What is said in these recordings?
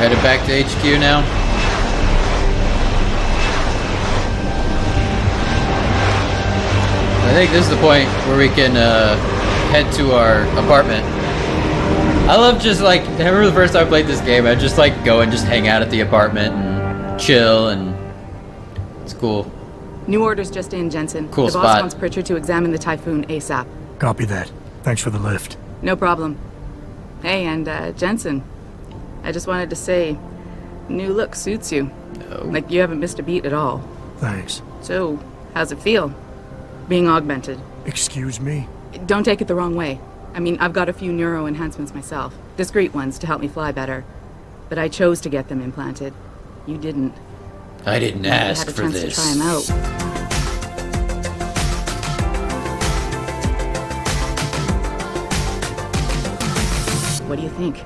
headed back to HQ now. I think this is the point where we can head to our apartment. I love just like, I remember the first time I played this game, I'd just like go and just hang out at the apartment and chill, and it's cool. New orders just in, Jensen. Cool the spot. boss wants Pritchard to examine the Typhoon ASAP. Copy that. Thanks for the lift. No problem. Hey, and Jensen, I just wanted to say, new look suits you. No. Like you haven't missed a beat at all. Thanks. So, how's it feel? Being augmented? Excuse me? Don't take it the wrong way. I mean, I've got a few neuro enhancements myself. Discreet ones to help me fly better. But I chose to get them implanted. You didn't. I didn't ask for this. I had a chance to try them out. What do you think?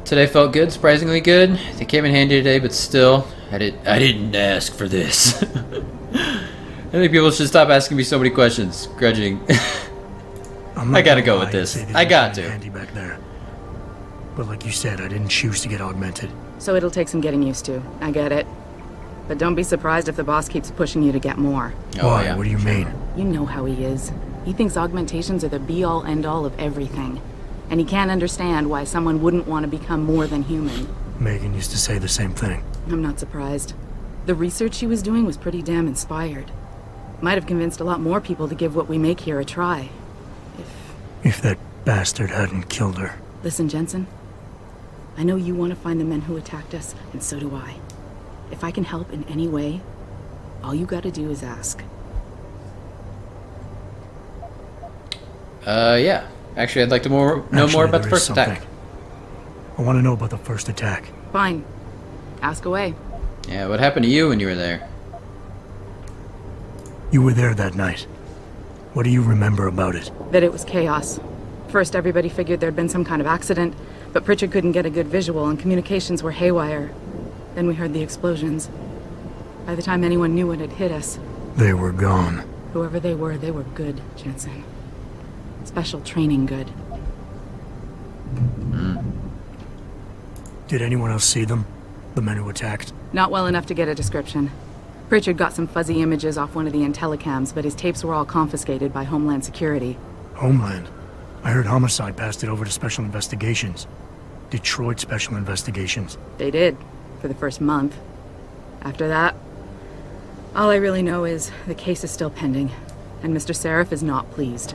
Today felt good, surprisingly good. They came in handy today, but still, I didn't ask for this. I think people should stop asking me so many questions. Grudging. I gotta go with this. I got to. Handy back there. But like you said, I didn't choose to get augmented. So it'll take some getting used to. I get it. But don't be surprised if the boss keeps pushing you to get more. Oh, Why? yeah. What do you mean? You know how he is. He thinks augmentations are the be-all, end-all of everything. And he can't understand why someone wouldn't want to become more than human. Megan used to say the same thing. I'm not surprised. The research she was doing was pretty damn inspired. Might have convinced a lot more people to give what we make here a try. If that bastard hadn't killed her. Listen, Jensen. I know you want to find the men who attacked us, and so do I. If I can help in any way, all you gotta do is ask. Yeah. Actually, I'd like to know more about the first attack. I want to know about the first attack. Fine. Ask away. Yeah, what happened to you when you were there? You were there that night. What do you remember about it? That it was chaos. First, everybody figured there'd been some kind of accident, but Pritchard couldn't get a good visual and communications were haywire. Then we heard the explosions. By the time anyone knew what had hit us, They were gone. whoever they were good, Jensen. Special training good. Did anyone else see them? The men who attacked? Not well enough to get a description. Pritchard got some fuzzy images off one of the intellicams, but his tapes were all confiscated by Homeland Security. Homeland? I heard Homicide passed it over to Special Investigations. Detroit Special Investigations. They did, for the first month. After that, all I really know is the case is still pending, and Mr. Sarif is not pleased.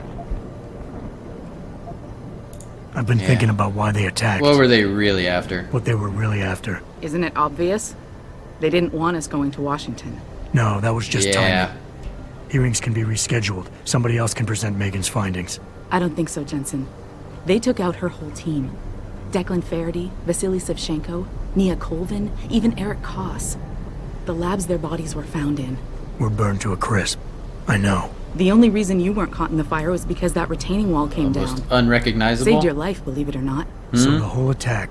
I've been thinking about why they attacked. What were they really after? What they were really after. Isn't it obvious? They didn't want us going to Washington. No, that was just Yeah. timing. Hearings can be rescheduled. Somebody else can present Megan's findings. I don't think so, Jensen. They took out her whole team. Declan Faraday, Vasily Savchenko, Nia Colvin, even Eric Koss. The labs their bodies were found in. We're burned to a crisp. I know. The only reason you weren't caught in the fire was because that retaining wall came Almost down. unrecognizable. Saved your life, believe it or not. So the whole attack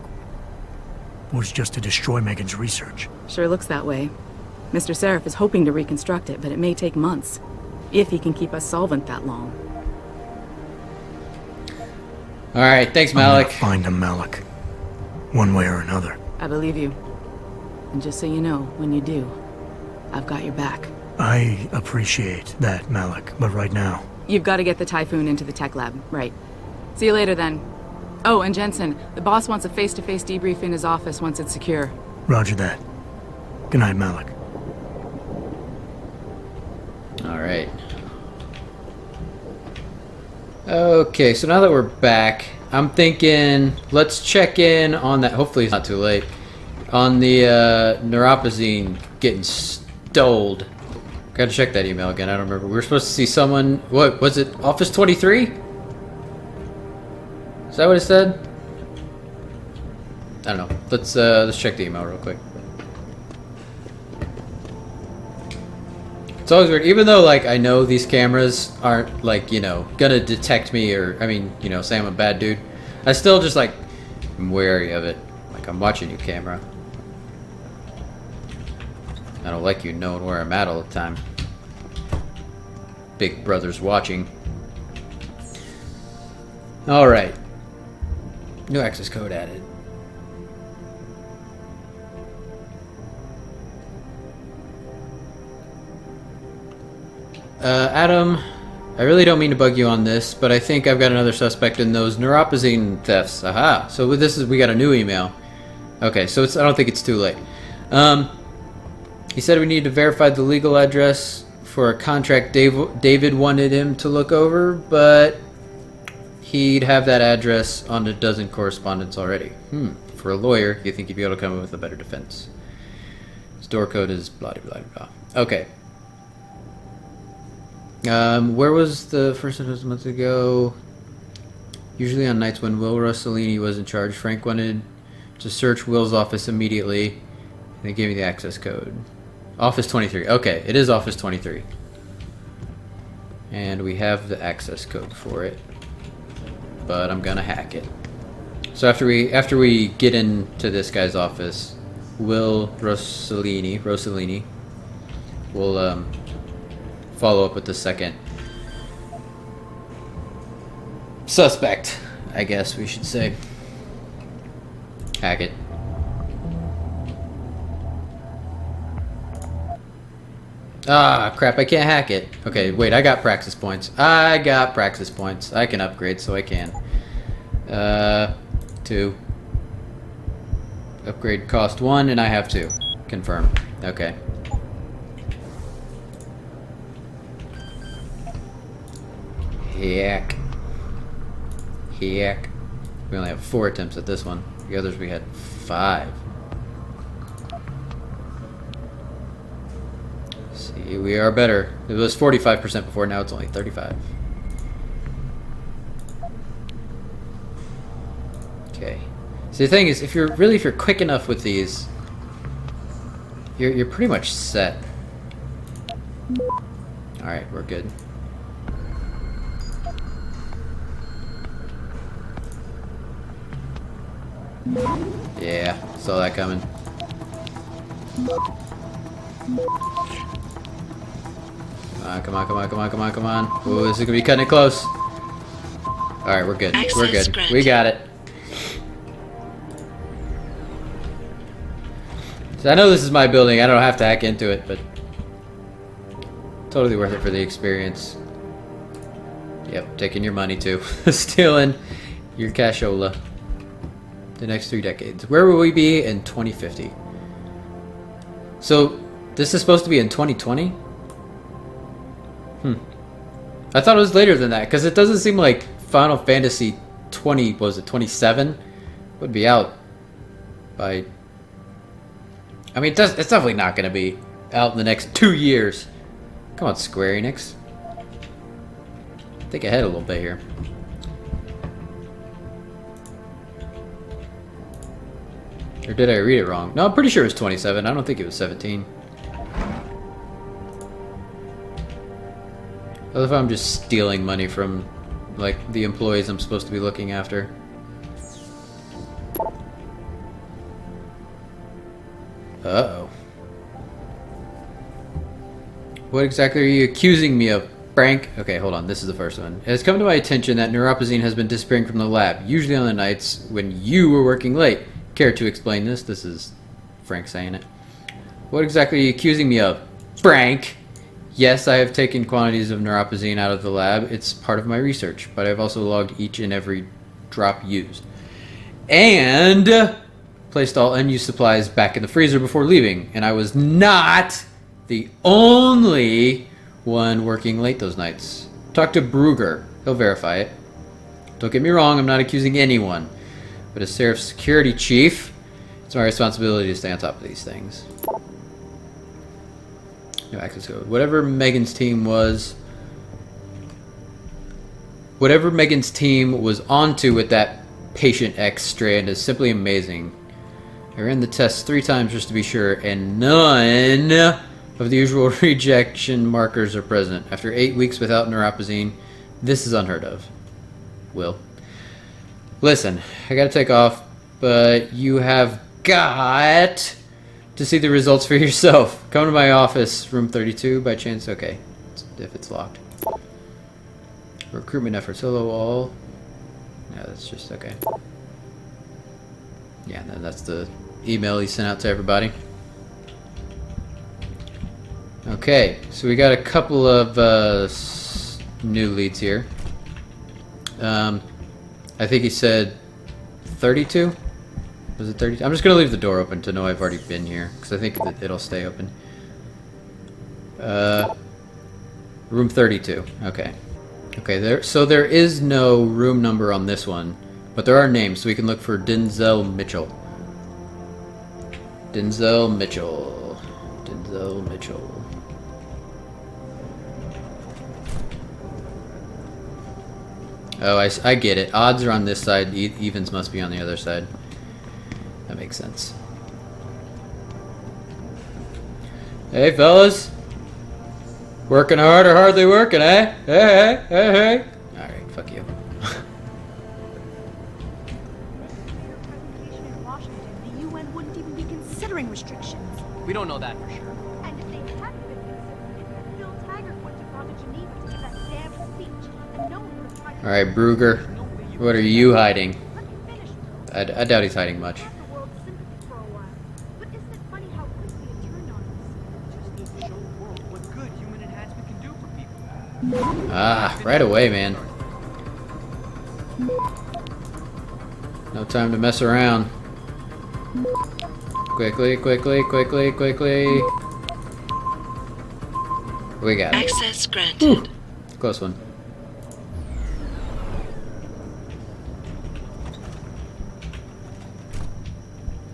was just to destroy Megan's research. Sure looks that way. Mr. Sarif is hoping to reconstruct it, but it may take months. If he can keep us solvent that long. Alright, thanks, I'm gonna Malik. find him, Malik. One way or another. I believe you. And just so you know, when you do, I've got your back. I appreciate that, Malik, but right now... You've got to get the Typhoon into the tech lab, right. See you later then. Oh, and Jensen, the boss wants a face-to-face debrief in his office once it's secure. Roger that. Good night, Malik. Alright. Okay, so now that we're back, I'm thinking let's check in on that. Hopefully it's not too late. On the Neuropozyne getting stoled. Gotta check that email again. I don't remember. We were supposed to see someone. What was it? Office 23? Is that what it said? I don't know. Let's check the email real quick. It's always weird, even though like I know these cameras aren't like, you know, gonna detect me or I mean, you know, say I'm a bad dude. I still just like I'm wary of it. Like I'm watching you, camera. I don't like you knowing where I'm at all the time. Big brother's watching. Alright. New access code added. Adam, I really don't mean to bug you on this, but I think I've got another suspect in those Neuropozyne thefts. Aha! So with this is we got a new email. Okay, so I don't think it's too late. He said we need to verify the legal address for a contract David wanted him to look over, but he'd have that address on a dozen correspondence already. For a lawyer, you think you'd be able to come up with a better defense. His door code is blah blah blah blah. Okay. Where was the first one? Months ago? Usually on nights when Will Rossellini was in charge, Frank wanted to search Will's office immediately. And they gave me the access code. Office 23. Okay, it is Office 23. And we have the access code for it. But I'm gonna hack it. So after we get into this guy's office, Will Rossellini will follow up with the second suspect, I guess we should say. Hack it. Ah, crap, I can't hack it. Okay, wait, I got praxis points. I can upgrade, so I can. 2. Upgrade cost 1, and I have 2. Confirm. Okay. Heck. We only have 4 attempts at this one. The others we had 5. See, we are better. It was 45% before, now it's only 35. Okay. See, the thing is, if you're quick enough with these, you're pretty much set. Alright, we're good. Yeah, saw that coming. Come on. Ooh, this is gonna be cutting it close. Alright, we're good. We're good. We got it. So I know this is my building, I don't have to hack into it, but totally worth it for the experience. Yep, taking your money too. Stealing your cashola. The next 3 decades. Where will we be in 2050? So, this is supposed to be in 2020? I thought it was later than that, because it doesn't seem like Final Fantasy 20, was it 27? Would be out by... I mean, it's definitely not going to be out in the next 2 years. Come on, Square Enix. Think ahead a little bit here. Or did I read it wrong? No, I'm pretty sure it was 27. I don't think it was 17. What if I'm just stealing money from, like, the employees I'm supposed to be looking after? Uh-oh. What exactly are you accusing me of, Frank? Okay, hold on. This is the first one. It has come to my attention that Neuropozyne has been disappearing from the lab, usually on the nights when you were working late. Care to explain this? This is Frank saying it. What exactly are you accusing me of, Frank? Yes, I have taken quantities of Neuropozyne out of the lab. It's part of my research, but I've also logged each and every drop used. And placed all unused supplies back in the freezer before leaving. And I was not the only one working late those nights. Talk to Brugger. He'll verify it. Don't get me wrong, I'm not accusing anyone. But as Sarif's security chief, it's my responsibility to stay on top of these things. No access code. Whatever Megan's team was onto with that Patient X strand is simply amazing. I ran the tests 3 times just to be sure, and none of the usual rejection markers are present. After 8 weeks without Neuropozyne, this is unheard of. Will. Listen, I gotta take off, but you have got to see the results for yourself. Come to my office, room 32, by chance? Okay, if it's locked. Recruitment efforts. Hello, all. Yeah, that's just okay. Yeah, that's the email he sent out to everybody. Okay, so we got a couple of new leads here. I think he said 32? Was it 32? I'm just going to leave the door open to know I've already been here, because I think it'll stay open. Room 32. Okay. Okay, so there is no room number on this one, but there are names, so we can look for Denzel Mitchell. Denzel Mitchell. Denzel Mitchell. Oh, I get it. Odds are on this side, evens must be on the other side. That makes sense. Hey, fellas. Working hard or hardly working, eh? Hey, hey, hey, hey. Alright, fuck you. In Washington, the UN wouldn't even be considering restrictions. We don't know that for sure. And if they hadn't been considering, Phil Taggart wouldn't have gone to Geneva to give that damn speech, and no one would have tried to... Alright, Brugger. What are you hiding? Let me finish. I doubt he's hiding much. Had the world's sympathy for a while. But isn't it funny how quickly it turned on us? Just need to show the world what good human enhancement can do for people. Ah, right away, man. No time to mess around. Quickly, quickly, quickly, quickly. We got it. Access granted. Whew. Close one.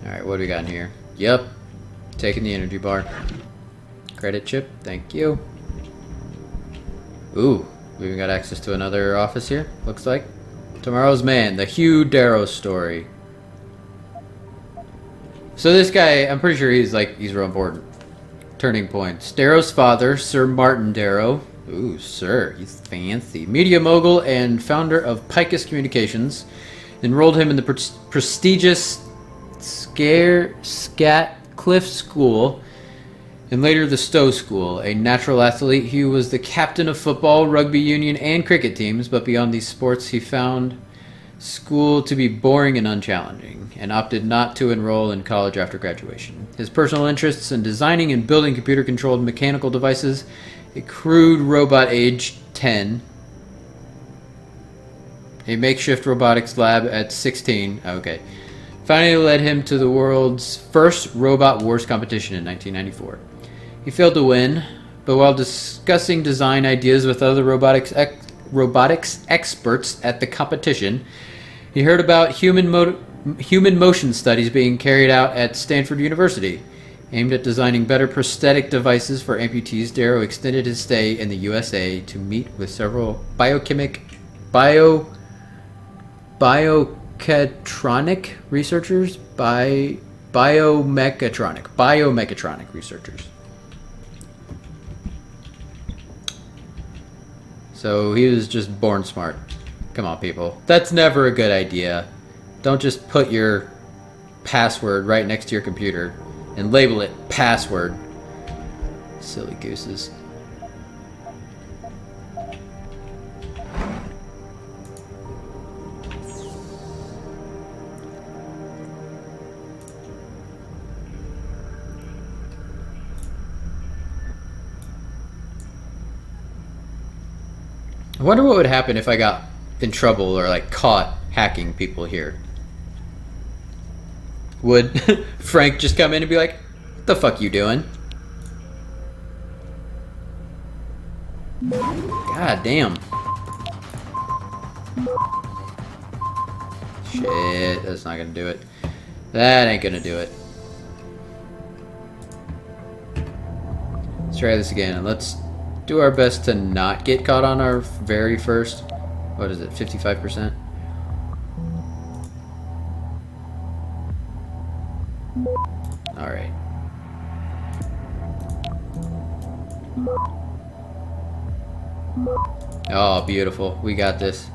Alright, what do we got in here? Yep. Taking the energy bar. Credit chip, thank you. Ooh, we even got access to another office here, looks like. Tomorrow's Man, the Hugh Darrow story. So this guy, I'm pretty sure he's real important. Turning points. Darrow's father, Sir Martin Darrow. Ooh, sir, he's fancy. Media mogul and founder of Picus Communications. Enrolled him in the prestigious Scatcliffe School and later the Stowe School. A natural athlete, Hugh was the captain of football, rugby union, and cricket teams, but beyond these sports he found school to be boring and unchallenging, and opted not to enroll in college after graduation. His personal interests in designing and building computer-controlled mechanical devices, a crude robot aged 10, a makeshift robotics lab at 16, okay, finally led him to the world's first Robot Wars competition in 1994. He failed to win, but while discussing design ideas with other robotics experts at the competition, he heard about human motion studies being carried out at Stanford University. Aimed at designing better prosthetic devices for amputees, Darrow extended his stay in the USA to meet with several biomechatronic researchers. Biomechatronic researchers. So he was just born smart. Come on, people. That's never a good idea. Don't just put your password right next to your computer and label it password. Silly gooses. I wonder what would happen if I got in trouble or like caught hacking people here. Would Frank just come in and be like, "What the fuck you doing?" God damn. Shit, that's not gonna do it. That ain't gonna do it. Let's try this again and let's do our best to not get caught on our very first, what is it, 55%? Alright. Oh, beautiful. We got this.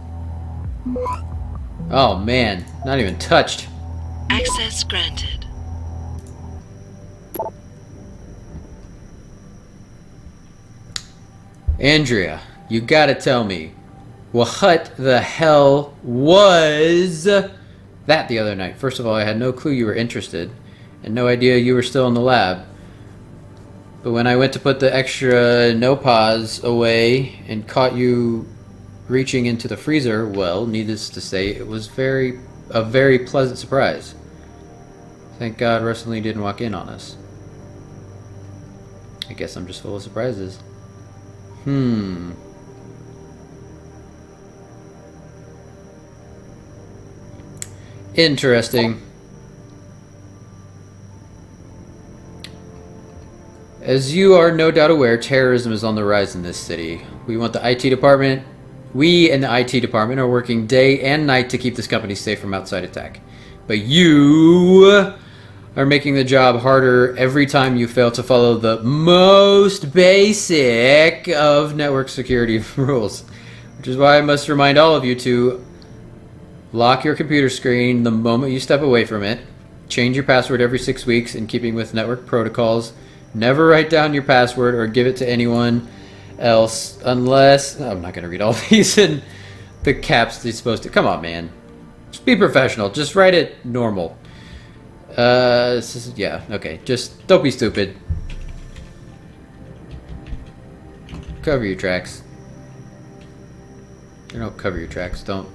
Oh man, not even touched. Access granted. Andrea, you gotta tell me, what the hell was that the other night. First of all, I had no clue you were interested, and no idea you were still in the lab. But when I went to put the extra no-pause away and caught you reaching into the freezer, well, needless to say, it was a very pleasant surprise. Thank God Russell Lee didn't walk in on us. I guess I'm just full of surprises. Interesting. As you are no doubt aware, terrorism is on the rise in this city. We and the IT department are working day and night to keep this company safe from outside attack. But you are making the job harder every time you fail to follow the most basic of network security rules. Which is why I must remind all of you to lock your computer screen the moment you step away from it. Change your password every 6 weeks in keeping with network protocols. Never write down your password or give it to anyone else unless... I'm not going to read all these in the caps they're supposed to... Come on, man. Just be professional. Just write it normal. Yeah, okay. Just don't be stupid. Cover your tracks. You don't cover your tracks. Don't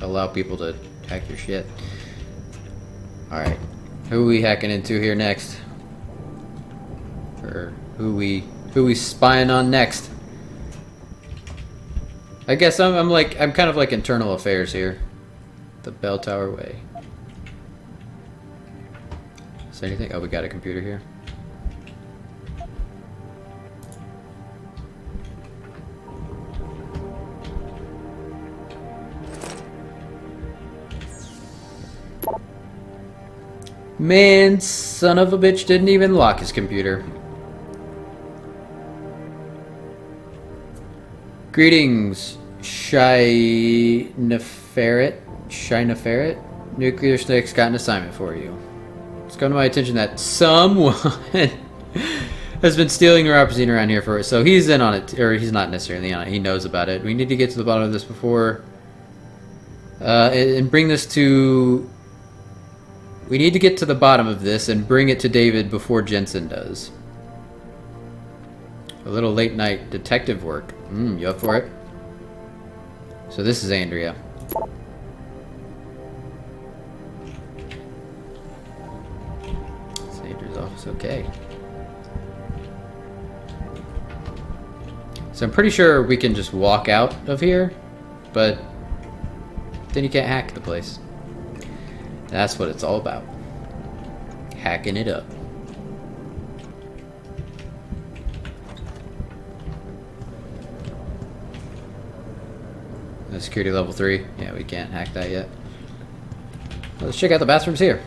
allow people to hack your shit. Alright. Who are we hacking into here next? Or who we spying on next? I guess I'm kind of like internal affairs here. The Bell Tower Way. Is there anything? Oh, we got a computer here. Man, son of a bitch didn't even lock his computer. Greetings, Shy Neferret. Nuclear Snake's got an assignment for you. It's come to my attention that someone has been stealing Neuropozyne around here for us. So he's in on it, or he's not necessarily on it. He knows about it. We need to get to the bottom of this before, and bring this to. We need to get to the bottom of this and bring it to David before Jensen does. A little late night detective work. You up for it? So this is Andrea. It's Andrea's office, okay. So I'm pretty sure we can just walk out of here, but then you can't hack the place. That's what it's all about. Hacking it up. Security level 3. Yeah, we can't hack that yet. Well, let's check out the bathrooms here.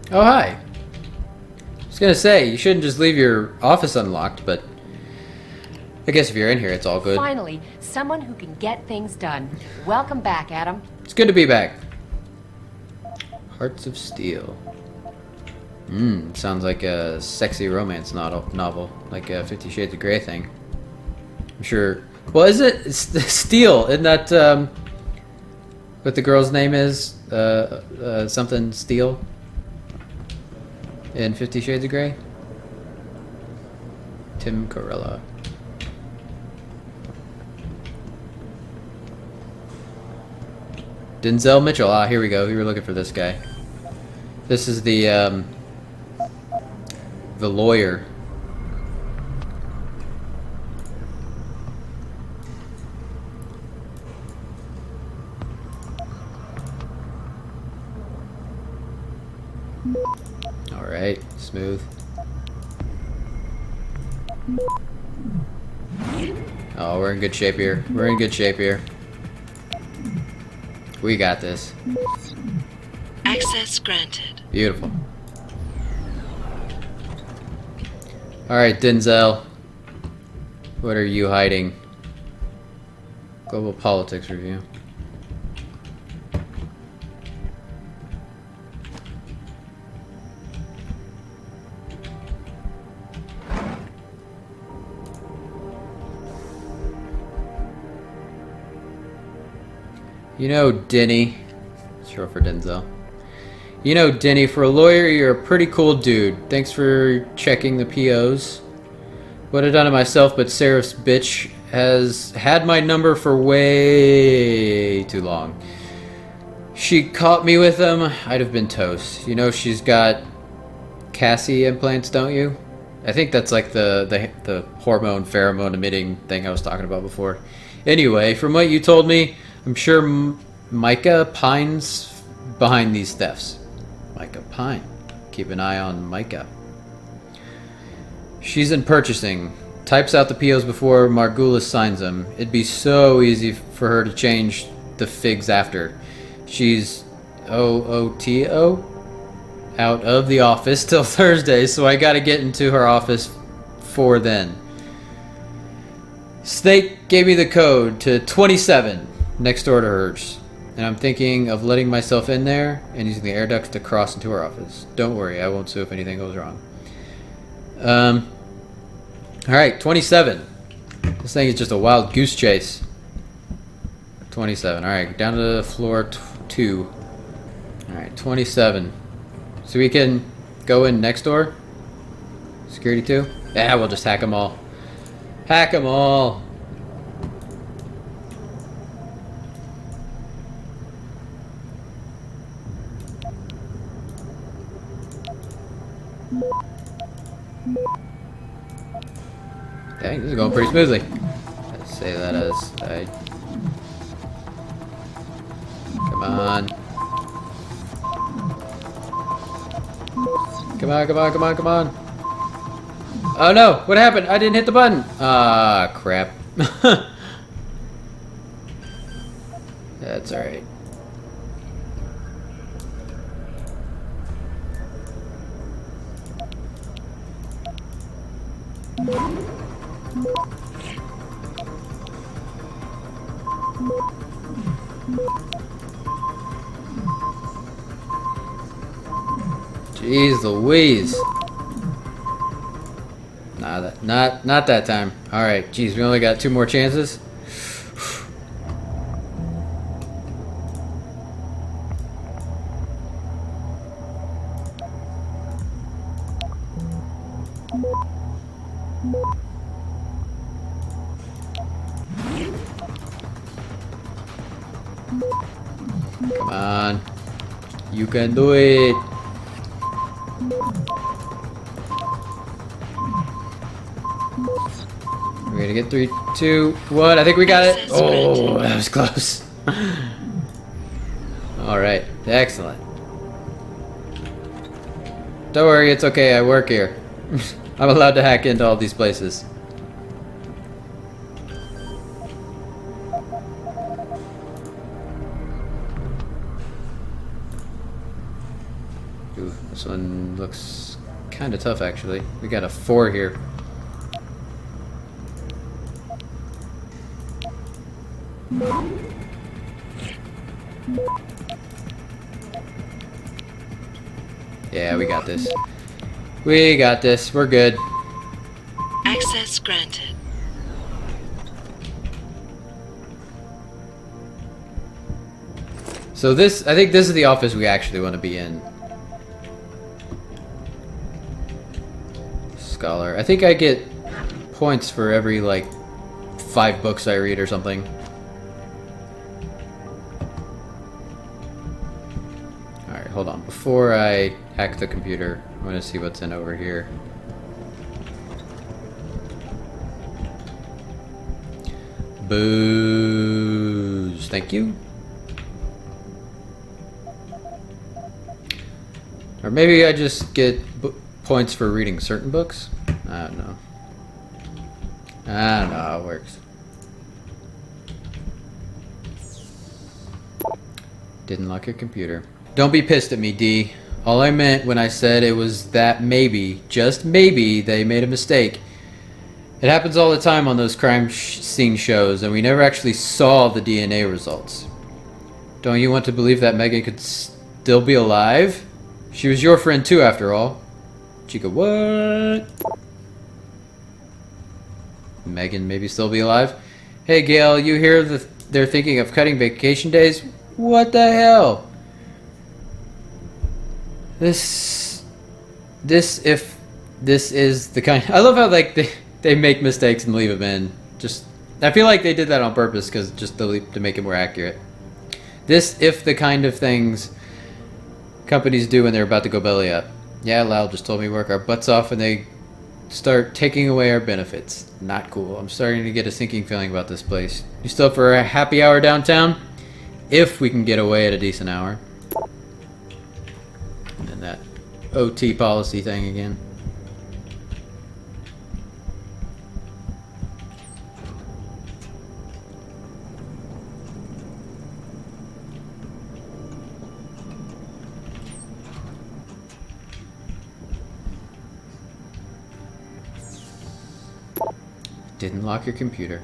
Oh, hi. I was gonna say, you shouldn't just leave your office unlocked, but I guess if you're in here, it's all good. Finally, someone who can get things done. Welcome back, Adam. It's good to be back. Hearts of Steel. Sounds like a sexy romance novel, like a 50 Shades of Grey thing. I'm sure. Well, is it? It's Steel, isn't that what the girl's name is? Something Steel? In 50 Shades of Grey? Tim Corella. Denzel Mitchell. Ah, here we go. We were looking for this guy. This is the lawyer. Alright, smooth. Oh, we're in good shape here. We're in good shape here. We got this. Access granted. Beautiful. Alright, Denzel. What are you hiding? Global politics review. You know, Denny. Short for Denzel. You know, Denny, for a lawyer, you're a pretty cool dude. Thanks for checking the POs. Would have done it myself, but Sarif's bitch has had my number for way too long. She caught me with them, I'd have been toast. You know she's got Cassie implants, don't you? I think that's like the hormone pheromone emitting thing I was talking about before. Anyway, from what you told me, I'm sure Micah Pine's behind these thefts. Micah Pine. Keep an eye on Micah. She's in purchasing. Types out the POs before Margulis signs them. It'd be so easy for her to change the figs after. She's OOTO? Out of the office till Thursday, so I gotta get into her office for then. Snake gave me the code to 27 next door to hers, and I'm thinking of letting myself in there and using the air ducts to cross into her office. Don't worry, I won't sue if anything goes wrong. Alright, 27. This thing is just a wild goose chase. 27. Alright, down to floor 2. Alright, 27. So we can go in next door? Security 2? Yeah, we'll just hack them all. Hack them all! Dang, this is going pretty smoothly. Let's say that as I... Come on. Come on, come on, come on, come on. Oh no, what happened? I didn't hit the button. Ah, crap. That's alright. Jeez Louise. Nah, not that time. Alright, jeez, we only got 2 more chances. Come on. You can do it. We're gonna get 3, 2, 1. I think we got it. Oh, that was close. Alright, excellent. Don't worry, it's okay. I work here. I'm allowed to hack into all these places. Ooh, this one looks kind of tough, actually. We got a 4 here. Yeah, we got this. We got this. We're good. Access granted. So this, I think this is the office we actually want to be in. Scholar. I think I get points for every, like, 5 books I read or something. Alright, hold on. Before I hack the computer, I want to see what's in over here. Booze. Thank you. Or maybe I just get points for reading certain books? I don't know. I don't know how it works. Didn't lock your computer. Don't be pissed at me, D. All I meant when I said it was that maybe, just maybe, they made a mistake. It happens all the time on those crime scene shows, and we never actually saw the DNA results. Don't you want to believe that Megan could still be alive? She was your friend too, after all. Chica, what? Megan maybe still be alive? Hey, Gail, you hear they're thinking of cutting vacation days? What the hell? This is the kind... I love how, like, they make mistakes and leave them in. Just... I feel like they did that on purpose, because just to make it more accurate. This, if the kind of things companies do when they're about to go belly up. Yeah, Lyle just told me work our butts off and they start taking away our benefits. Not cool. I'm starting to get a sinking feeling about this place. You still up for a happy hour downtown? If we can get away at a decent hour. And then that OT policy thing again. Didn't lock your computer.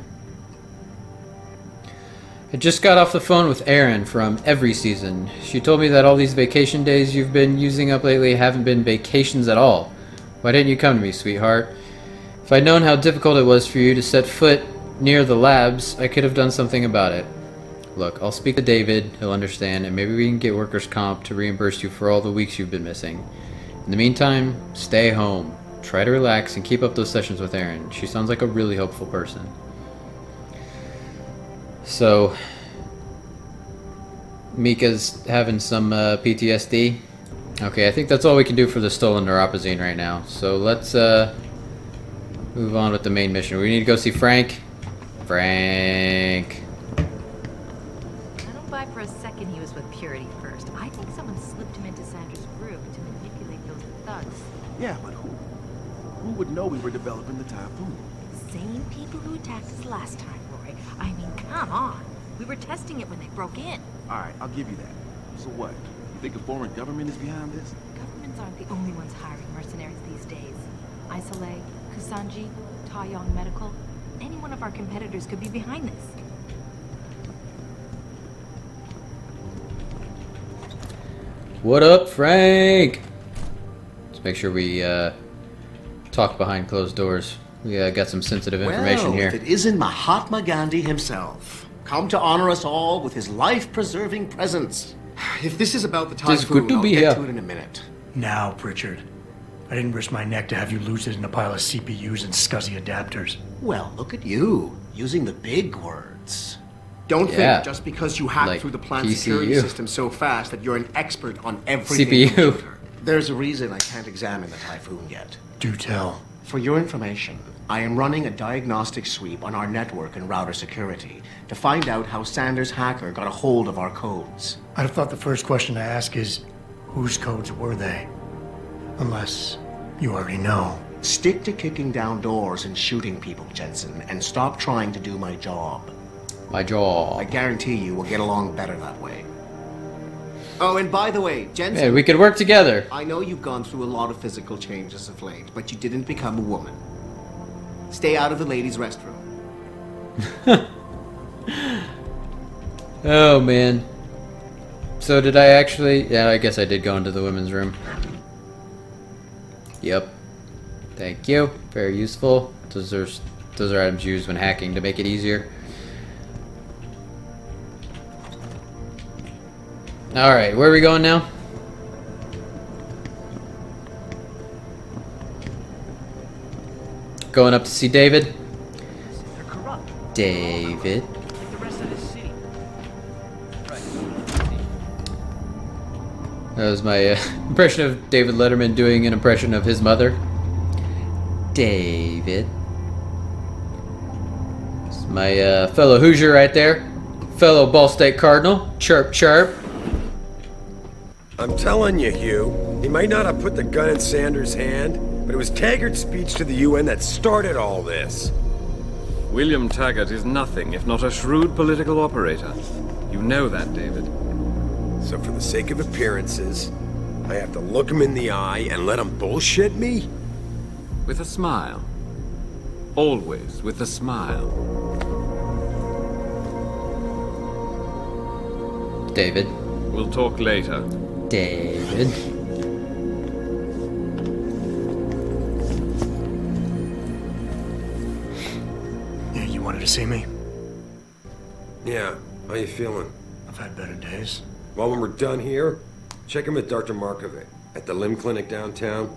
I just got off the phone with Erin from Every Season. She told me that all these vacation days you've been using up lately haven't been vacations at all. Why didn't you come to me, sweetheart? If I'd known how difficult it was for you to set foot near the labs, I could have done something about it. Look, I'll speak to David, he'll understand, and maybe we can get workers' comp to reimburse you for all the weeks you've been missing. In the meantime, stay home. Try to relax and keep up those sessions with Erin. She sounds like a really hopeful person. So, Mika's having some PTSD. Okay, I think that's all we can do for the stolen Neuropozyne right now. So let's move on with the main mission. We need to go see Frank. Frank. I don't buy for a second he was with Purity first. I think someone slipped him into Sandra's group to manipulate those thugs. Yeah, but who? Who would know we were developing the Typhoon? Same people who attacked us last time, Roy. I mean, come on. We were testing it when they broke in. Alright, I'll give you that. So what? You think a foreign government is behind this? Governments aren't the only ones hiring mercenaries these days. Isolé, Kusanji, Taeyong Medical. Any one of our competitors could be behind this. What up, Frank? Let's make sure we talk behind closed doors. We got some sensitive information here. If it isn't Mahatma Gandhi himself, come to honor us all with his life-preserving presence. If this is about the Just Typhoon, good to I'll be get here. to it in a minute. Now, Pritchard. I didn't risk my neck to have you lose it in a pile of CPUs and scuzzy adapters. Well, look at you, using the big words. Don't Yeah, think just because you hacked like through the plant PCU. security system so fast that you're an expert on everything. CPU. computer. There's a reason I can't examine the Typhoon yet. Do tell. For your information, I am running a diagnostic sweep on our network and router security to find out how Sanders' hacker got a hold of our codes. I'd have thought the first question to ask is, whose codes were they? Unless you already know. Stick to kicking down doors and shooting people, Jensen, and stop trying to do my job. My jaw. I guarantee you we'll get along better that way. Oh, and by the way, Jensen... Man, we could work together. I know you've gone through a lot of physical changes of late, but you didn't become a woman. Stay out of the ladies' restroom. Oh, man. So did I actually... Yeah, I guess I did go into the women's room. Yep. Thank you. Very useful. Those are items used when hacking to make it easier. Alright, where are we going now? Going up to see David. They're corrupt, David. like the rest of this city. Right. That was my impression of David Letterman doing an impression of his mother. David. It's my fellow Hoosier right there. Fellow Ball State Cardinal. Chirp, chirp. I'm telling you, Hugh, he might not have put the gun in Sanders' hand, but it was Taggart's speech to the UN that started all this. William Taggart is nothing if not a shrewd political operator. You know that, David. So for the sake of appearances, I have to look him in the eye and let him bullshit me? With a smile. Always with a smile. David. We'll talk later. David. Yeah, you wanted to see me? Yeah, how you feeling? I've had better days. Well, when we're done here, check him at Dr. Markovic at the limb clinic downtown.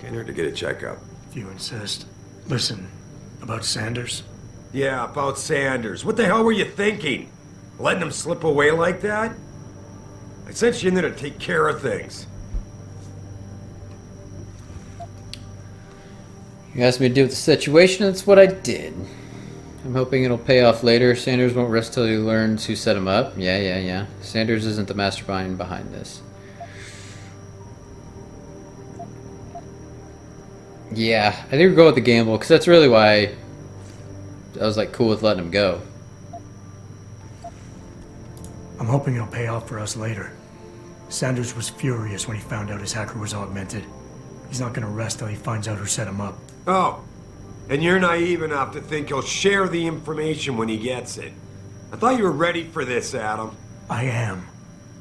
Can't hurt to get a checkup. If you insist. Listen, about Sanders? Yeah, about Sanders. What the hell were you thinking? Letting him slip away like that? I sent you in there to take care of things. You asked me to deal with the situation, that's what I did. I'm hoping it'll pay off later. Sanders won't rest till he learns who set him up. Yeah. Sanders isn't the mastermind behind this. Yeah, I think we'll go with the gamble, because that's really why I was like cool with letting him go. I'm hoping it'll pay off for us later. Sanders was furious when he found out his hacker was augmented. He's not gonna rest till he finds out who set him up. Oh, and you're naive enough to think he'll share the information when he gets it. I thought you were ready for this, Adam. I am.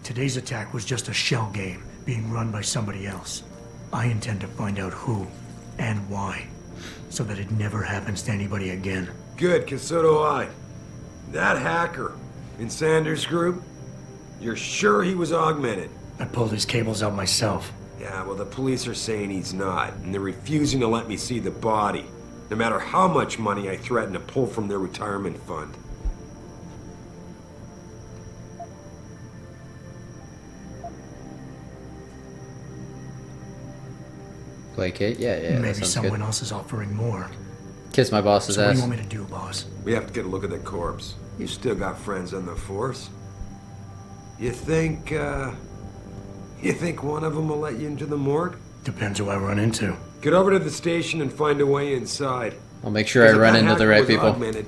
Today's attack was just a shell game being run by somebody else. I intend to find out who and why, so that it never happens to anybody again. Good, because so do I. That hacker in Sanders' group, you're sure he was augmented? I pulled his cables out myself. Yeah, well, the police are saying he's not, and they're refusing to let me see the body, no matter how much money I threaten to pull from their retirement fund. Placate? Yeah, that Maybe sounds someone good. else is offering more. Kiss my boss's So what do ass. you want me to do, boss? We have to get a look at the corpse. You still got friends on the force. You think one of them will let you into the morgue? Depends who I run into. Get over to the station and find a way inside. I'll make sure I run into the right people. Augmented,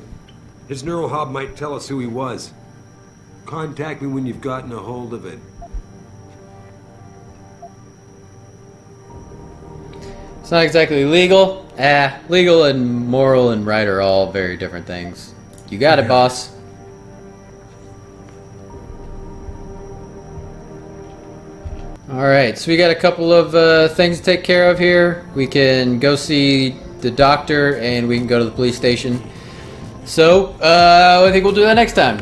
his neural hub might tell us who he was. Contact me when you've gotten a hold of it. It's not exactly legal. Legal and moral and right are all very different things. You got it, boss. Alright, so we got a couple of things to take care of here. We can go see the doctor and we can go to the police station. So, I think we'll do that next time.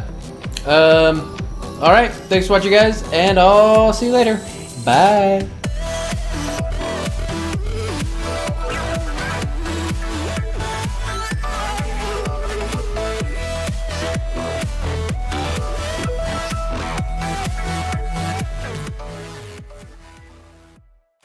Alright, thanks for watching, guys, and I'll see you later. Bye.